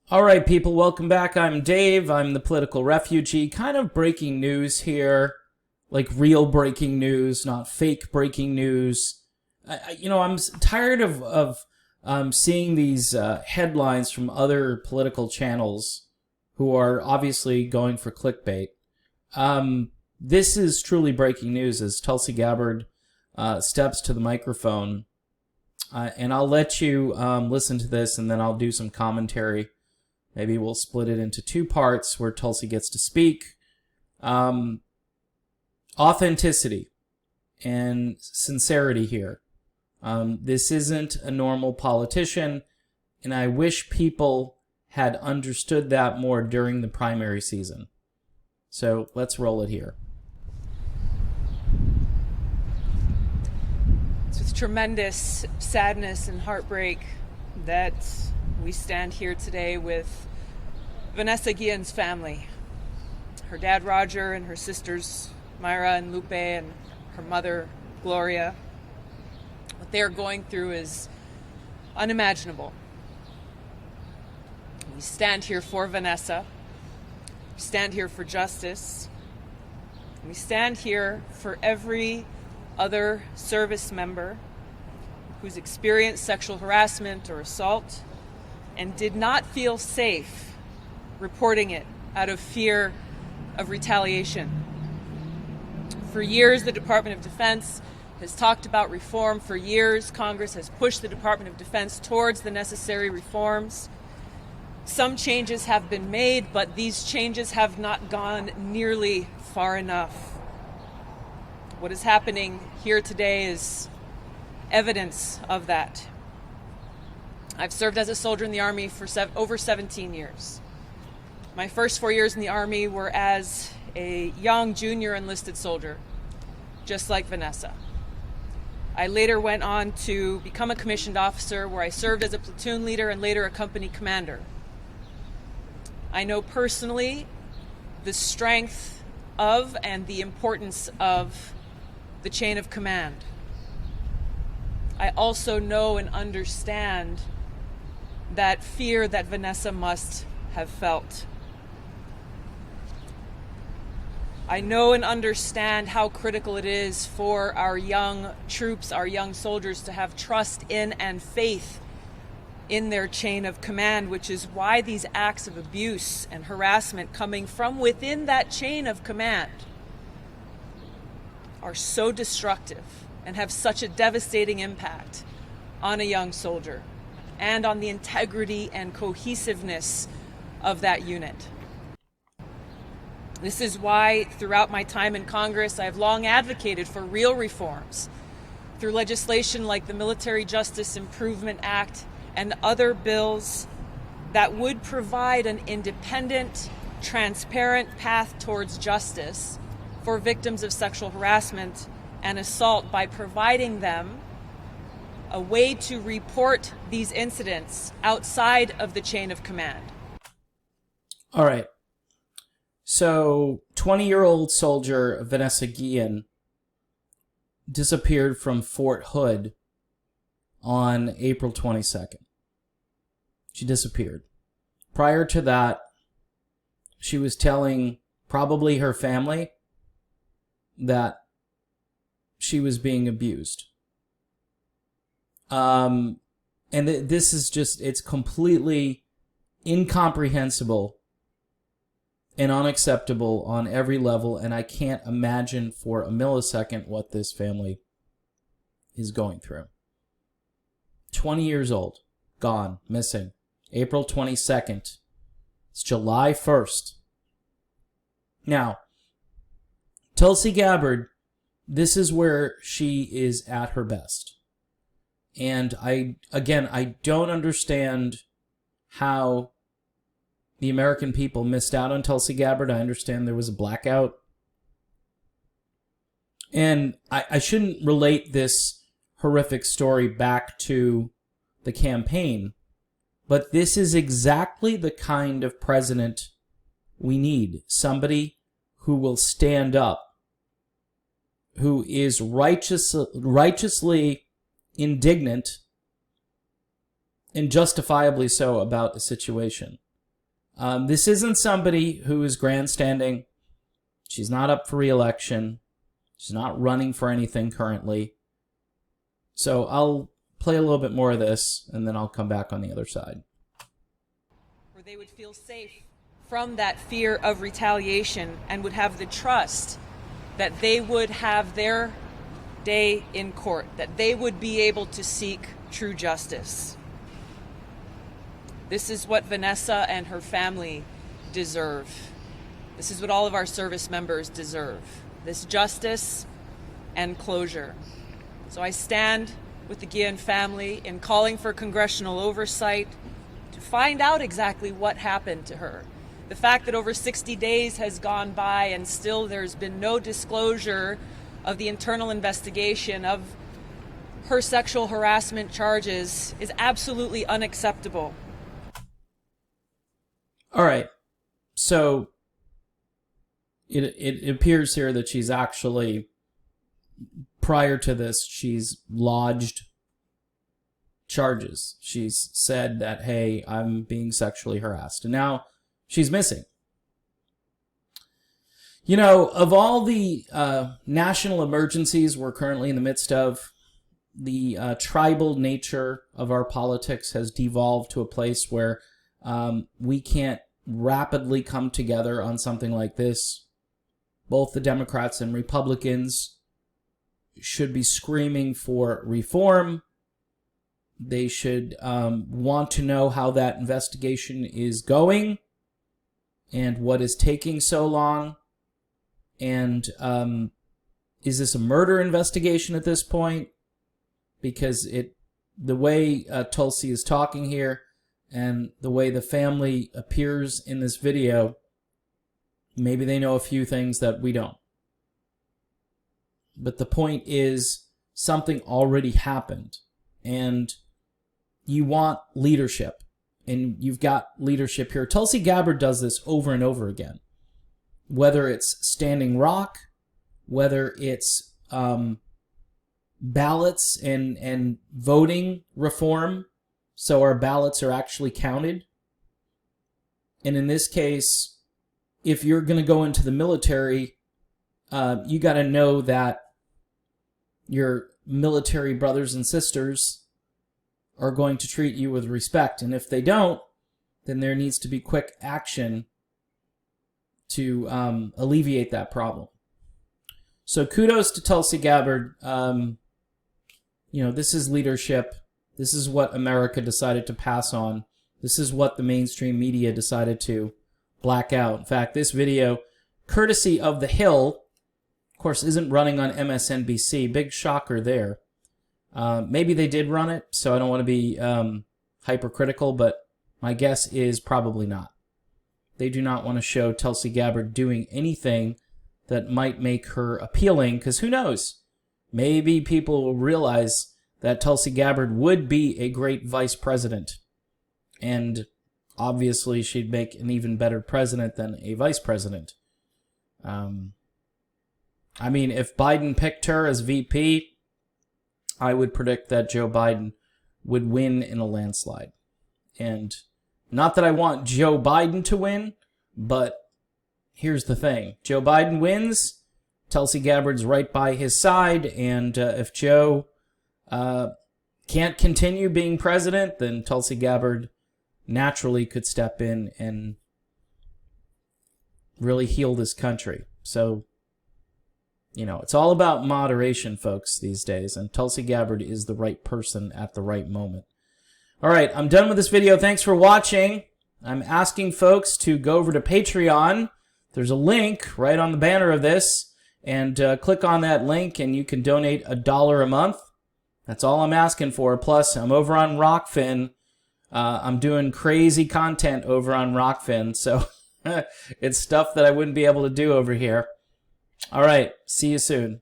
All right, people, welcome back. I'm Dave. I'm the political refugee. Kind of breaking news here, like real breaking news, not fake breaking news. I'm tired of seeing these headlines from other political channels who are obviously going for clickbait. This is truly breaking news as Tulsi Gabbard steps to the microphone. And I'll let you listen to this, and then I'll do some commentary. Maybe we'll split it into two parts where Tulsi gets to speak. Authenticity and sincerity here. This isn't a normal politician, and I wish people had understood that more during the primary season. So let's roll it here. It's with tremendous sadness and heartbreak that we stand here today with Vanessa Guillen's family. Her dad, Roger, and her sisters, Myra and Lupe, and her mother, Gloria. What they are going through is unimaginable. We stand here for Vanessa. We stand here for justice. We stand here for every other service member who's experienced sexual harassment or assault and did not feel safe reporting it out of fear of retaliation. For years, the Department of Defense has talked about reform. For years, Congress has pushed the Department of Defense towards the necessary reforms. Some changes have been made, but these changes have not gone nearly far enough. What is happening here today is evidence of that. I've served as a soldier in the Army for over 17 years. My first 4 years in the Army were as a young junior enlisted soldier, just like Vanessa. I later went on to become a commissioned officer where I served as a platoon leader and later a company commander. I know personally the strength of and the importance of the chain of command. I also know and understand that fear that Vanessa must have felt. I know and understand how critical it is for our young troops, our young soldiers, to have trust in and faith in their chain of command, which is why these acts of abuse and harassment coming from within that chain of command are so destructive and have such a devastating impact on a young soldier and on the integrity and cohesiveness of that unit. This is why, throughout my time in Congress, I have long advocated for real reforms through legislation like the Military Justice Improvement Act and other bills that would provide an independent, transparent path towards justice for victims of sexual harassment and assault by providing them a way to report these incidents outside of the chain of command. All right. So, 20-year-old soldier Vanessa Guillen disappeared from Fort Hood on April 22nd. She disappeared. Prior to that, she was telling probably her family that she was being abused. This is just, it's completely incomprehensible and unacceptable on every level, and I can't imagine for a millisecond what this family is going through. 20 years old, gone, missing. April 22nd. It's July 1st. Now, Tulsi Gabbard, this is where she is at her best. And I don't understand how the American people missed out on Tulsi Gabbard. I understand there was a blackout. And I shouldn't relate this horrific story back to the campaign, but this is exactly the kind of president we need. Somebody who will stand up, who is righteously indignant, and justifiably so, about the situation. This isn't somebody who is grandstanding. She's not up for re-election. She's not running for anything currently. So I'll play a little bit more of this, and then I'll come back on the other side. Where they would feel safe from that fear of retaliation and would have the trust that they would have their day in court, that they would be able to seek true justice. This is what Vanessa and her family deserve. This is what all of our service members deserve. This justice and closure. So I stand with the Guillen family in calling for congressional oversight to find out exactly what happened to her. The fact that over 60 days has gone by and still there's been no disclosure of the internal investigation of her sexual harassment charges is absolutely unacceptable. All right. So it appears here that she's actually, prior to this, she's lodged charges. She's said that, hey, I'm being sexually harassed. And now she's missing. You know, of all the national emergencies we're currently in the midst of, the tribal nature of our politics has devolved to a place where we can't rapidly come together on something like this. Both the Democrats and Republicans should be screaming for reform. They should want to know how that investigation is going and what is taking so long. And is this a murder investigation at this point? Because the way Tulsi is talking here and the way the family appears in this video, maybe they know a few things that we don't. But the point is, something already happened. And you want leadership. And you've got leadership here. Tulsi Gabbard does this over and over again. Whether it's Standing Rock, whether it's ballots and voting reform, so our ballots are actually counted. And in this case, if you're going to go into the military, you got to know that your military brothers and sisters are going to treat you with respect. And if they don't, then there needs to be quick action to alleviate that problem. So kudos to Tulsi Gabbard. You know, this is leadership. This is what America decided to pass on. This is what the mainstream media decided to black out. In fact, this video, courtesy of The Hill, of course, isn't running on MSNBC. Big shocker there. Maybe they did run it, so I don't want to be hypercritical, but my guess is probably not. They do not want to show Tulsi Gabbard doing anything that might make her appealing, because who knows? Maybe people will realize that Tulsi Gabbard would be a great vice president. And obviously she'd make an even better president than a vice president. I mean, if Biden picked her as VP, I would predict that Joe Biden would win in a landslide. And not that I want Joe Biden to win, but here's the thing. Joe Biden wins, Tulsi Gabbard's right by his side, and if Joe can't continue being president, then Tulsi Gabbard naturally could step in and really heal this country. So, you know, it's all about moderation, folks, these days, and Tulsi Gabbard is the right person at the right moment. All right, I'm done with this video. Thanks for watching. I'm asking folks to go over to Patreon. There's a link right on the banner of this, and click on that link, and you can donate $1 a month. That's all I'm asking for. Plus, I'm over on Rockfin. I'm doing crazy content over on Rockfin, so it's stuff that I wouldn't be able to do over here. All right, see you soon.